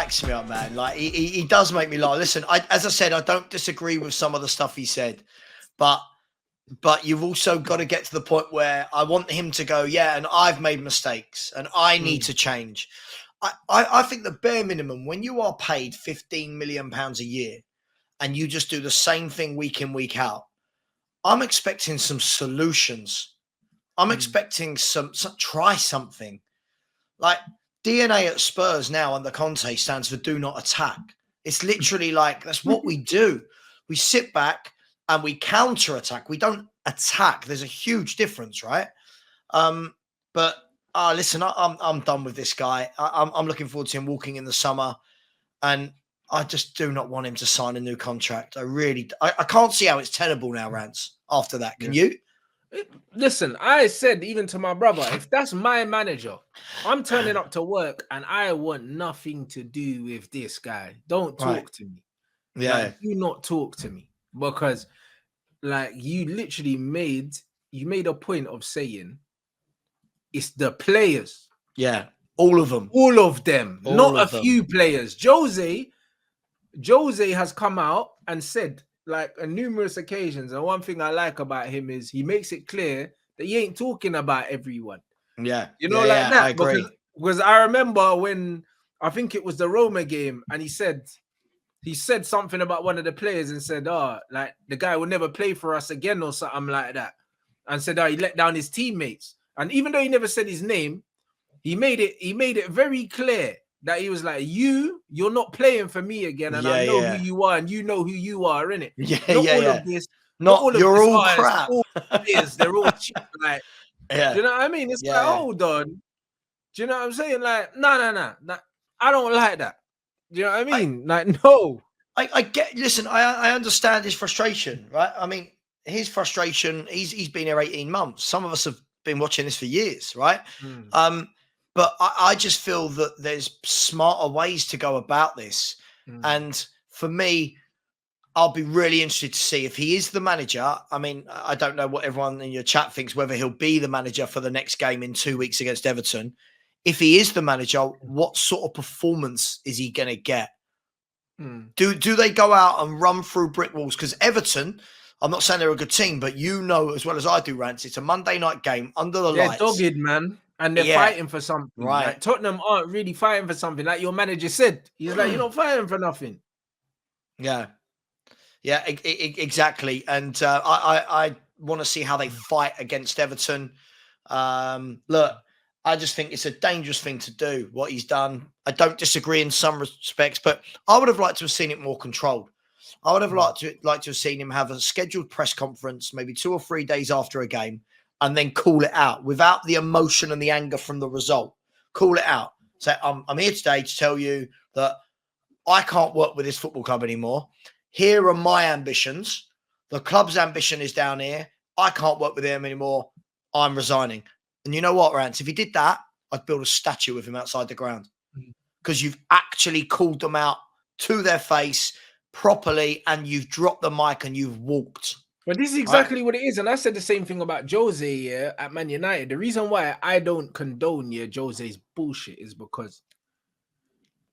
cracks me up, man. Like he does make me laugh. Listen, as I said, I don't disagree with some of the stuff he said, but you've also got to get to the point where I want him to go, yeah, and I've made mistakes and I need to change. I think the bare minimum, when you are paid £15 million a year and you just do the same thing week in, week out, I'm expecting some solutions. I'm expecting some try something. Like DNA at Spurs now under Conte stands for do not attack. It's literally like, that's what we do. We sit back and we counter attack. We don't attack. There's a huge difference, right? But listen, I'm done with this guy. I'm looking forward to him walking in the summer, and I just do not want him to sign a new contract. I can't see how it's tenable now, Rants, after that. Can you? Listen, I said even to my brother, if that's my manager, I'm turning up to work and I want nothing to do with this guy. Don't talk to me. Yeah. Like, do not talk to me, because like you literally made a point of saying it's the players. Yeah. All of them. All of them. Not a few players. Jose has come out and said, like, on numerous occasions, and one thing I like about him is he makes it clear that he ain't talking about everyone. Yeah. You know, that. I agree. Because I remember when, I think it was the Roma game, and he said something about one of the players and said, like, the guy will never play for us again or something like that. And said, he let down his teammates. And even though he never said his name, he made it very clear that he was like, you're not playing for me again, and I know who you are, and you know who you are, innit? Of this. Not all of you're this, all crap. They're all cheap. Like, do you know what I mean? It's like, hold on. Do you know what I'm saying? Like, no. I don't like that. Do you know what I mean? No. I get. Listen, I understand his frustration, right? I mean, his frustration. He's been here 18 months. Some of us have been watching this for years, right? But I just feel that there's smarter ways to go about this. And for me, I'll be really interested to see if he is the manager. I mean, I don't know what everyone in your chat thinks, whether he'll be the manager for the next game in 2 weeks against Everton. If he is the manager, what sort of performance is he going to get? Do they go out and run through brick walls? Because Everton, I'm not saying they're a good team, but you know as well as I do, Rants, it's a Monday night game under the lights. They're dogged, man. And they're fighting for something. Right. Like, Tottenham aren't really fighting for something. Like your manager said, he's like, you're not fighting for nothing. Yeah. Yeah, exactly. And I want to see how they fight against Everton. Look, I just think it's a dangerous thing to do, what he's done. I don't disagree in some respects, but I would have liked to have seen it more controlled. I would have liked to have seen him have a scheduled press conference, maybe 2 or 3 days after a game, and then call it out without the emotion and the anger from the result. Call it out. Say, I'm here today to tell you that I can't work with this football club anymore. Here are my ambitions. The club's ambition is down here. I can't work with them anymore. I'm resigning. And you know what, Rants? If he did that, I'd build a statue of him outside the ground, because you've actually called them out to their face properly, and you've dropped the mic and you've walked. But this is exactly what it is. And I said the same thing about Jose at Man United. The reason why I don't condone Jose's bullshit is because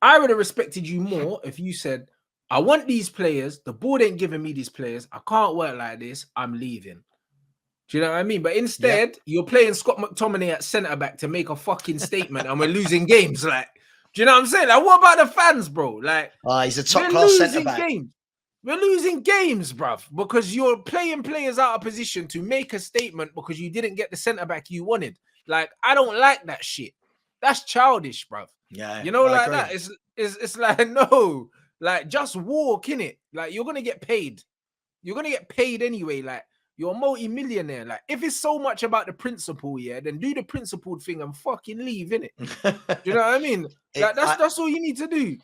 I would have respected you more if you said, I want these players. The board ain't giving me these players. I can't work like this. I'm leaving. Do you know what I mean? But instead, you're playing Scott McTominay at centre-back to make a fucking statement, and we're losing games. Like, do you know what I'm saying? Like, what about the fans, bro? Like, he's a top-class centre-back. We're losing games, bruv, because you're playing players out of position to make a statement because you didn't get the centre-back you wanted. Like, I don't like that shit. That's childish, bruv. Yeah, you know, like that. It's like, no, like, just walk in it. Like, you're gonna get paid. You're gonna get paid anyway. Like, you're a multi-millionaire. Like, if it's so much about the principle, then do the principled thing and fucking leave, innit? You know what I mean? Like, that's all you need to do.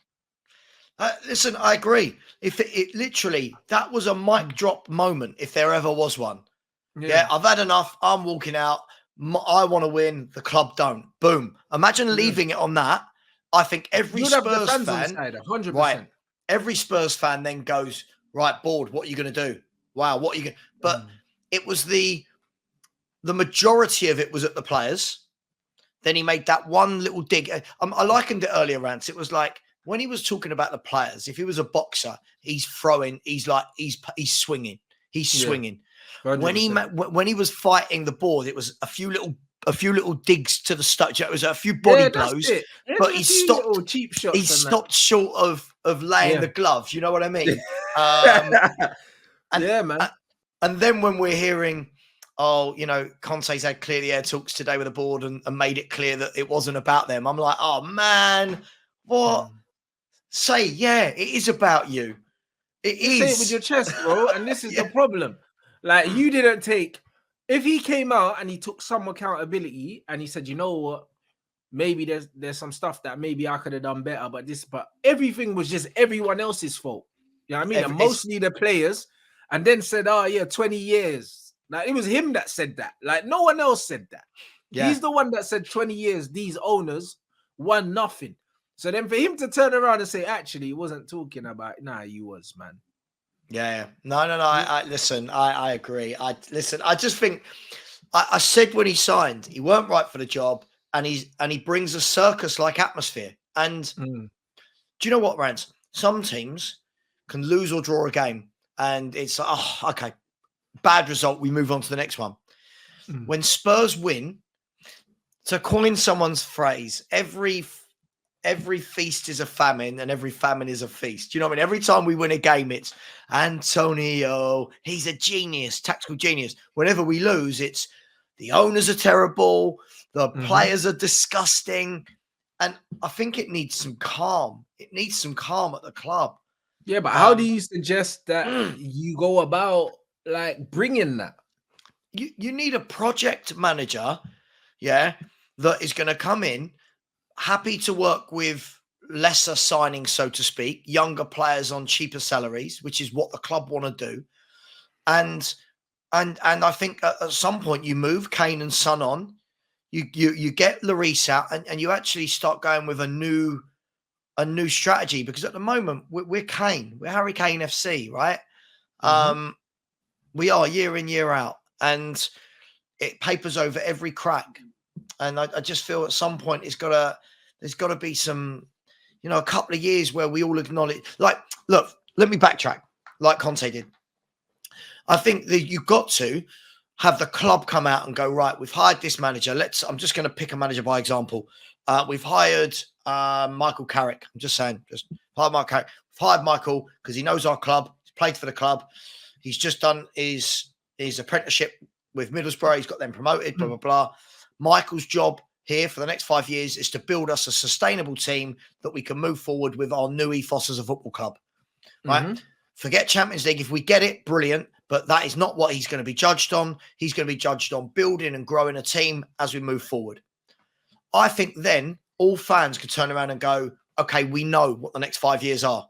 Listen, I agree. If it literally, that was a mic drop moment, if there ever was one. Yeah, I've had enough. I'm walking out. I want to win. The club don't. Boom. Imagine leaving it on that. I think every Spurs fan, 100%. Right? Every Spurs fan then goes, right, board. What are you going to do? Wow, what are you going? But it was the majority of it was at the players. Then he made that one little dig. I likened it earlier, Rants. It was like, when he was talking about the players, if he was a boxer, he's throwing, he's swinging, he's swinging. 100%. When he was fighting the board, it was a few little digs to the stomach. It was a few Yeah, body that's blows, it. Yeah, but there's he a few stopped. little cheap shots. He stopped short of laying Yeah. the gloves. You know what I mean? Yeah, man. And then when we're hearing, oh, you know, Conte's had clear the air talks today with the board and made it clear that it wasn't about them. I'm like, oh man, what? Say, yeah, it is about you. It is. Say it with your chest, bro. And this is the problem. Like, you didn't take. If he came out and he took some accountability and he said, you know what, maybe there's some stuff that maybe I could have done better, but everything was just everyone else's fault. You know what I mean? And mostly the players, and then said, oh yeah, 20 years. Like, it was him that said that. Like, no one else said that. Yeah. He's the one that said 20 years, these owners won nothing. So then for him to turn around and say, actually, he wasn't talking about, you was, man. Yeah. No. I listen, I agree. I just think I said when he signed, he weren't right for the job, and he brings a circus-like atmosphere. And do you know what, Rants? Some teams can lose or draw a game, and it's like, oh, okay, bad result, we move on to the next one. When Spurs win, to coin someone's phrase, every feast is a famine and every famine is a feast. You know what I mean? Every time we win a game, it's Antonio, he's a genius, tactical genius. Whenever we lose, it's the owners are terrible, the players are disgusting. And I think it needs some calm. It needs some calm at the club. Yeah, but how do you suggest that you go about like bringing that? You need a project manager, that is going to come in, happy to work with lesser signings, so to speak, younger players on cheaper salaries, which is what the club want to do. And I think at some point you move Kane and Son on, you get Lloris out, and you actually start going with a new strategy, because at the moment we're Harry Kane FC, right? We are year in, year out, and it papers over every crack. And I just feel at some point there's got to be some, a couple of years where we all acknowledge, like, look, let me backtrack, like Conte did. I think that you've got to have the club come out and go, right, we've hired this manager. I'm just going to pick a manager by example. We've hired Michael Carrick. I'm just saying, hired Michael Carrick. We've hired Michael because he knows our club. He's played for the club. He's just done his apprenticeship with Middlesbrough. He's got them promoted, blah, blah, blah. Michael's job here for the next 5 years is to build us a sustainable team that we can move forward with our new ethos as a football club, right? Forget Champions League. If we get it, brilliant. But that is not what he's going to be judged on. He's going to be judged on building and growing a team as we move forward. I think then all fans could turn around and go, okay, we know what the next 5 years are.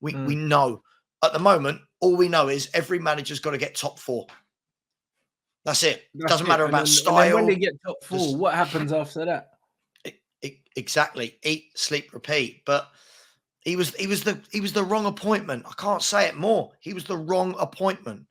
We know. At the moment, all we know is every manager's got to get top 4. That's it. Doesn't matter about style. And then when they get top 4, what happens after that? Exactly. Eat, sleep, repeat. But he was the wrong appointment. I can't say it more. He was the wrong appointment.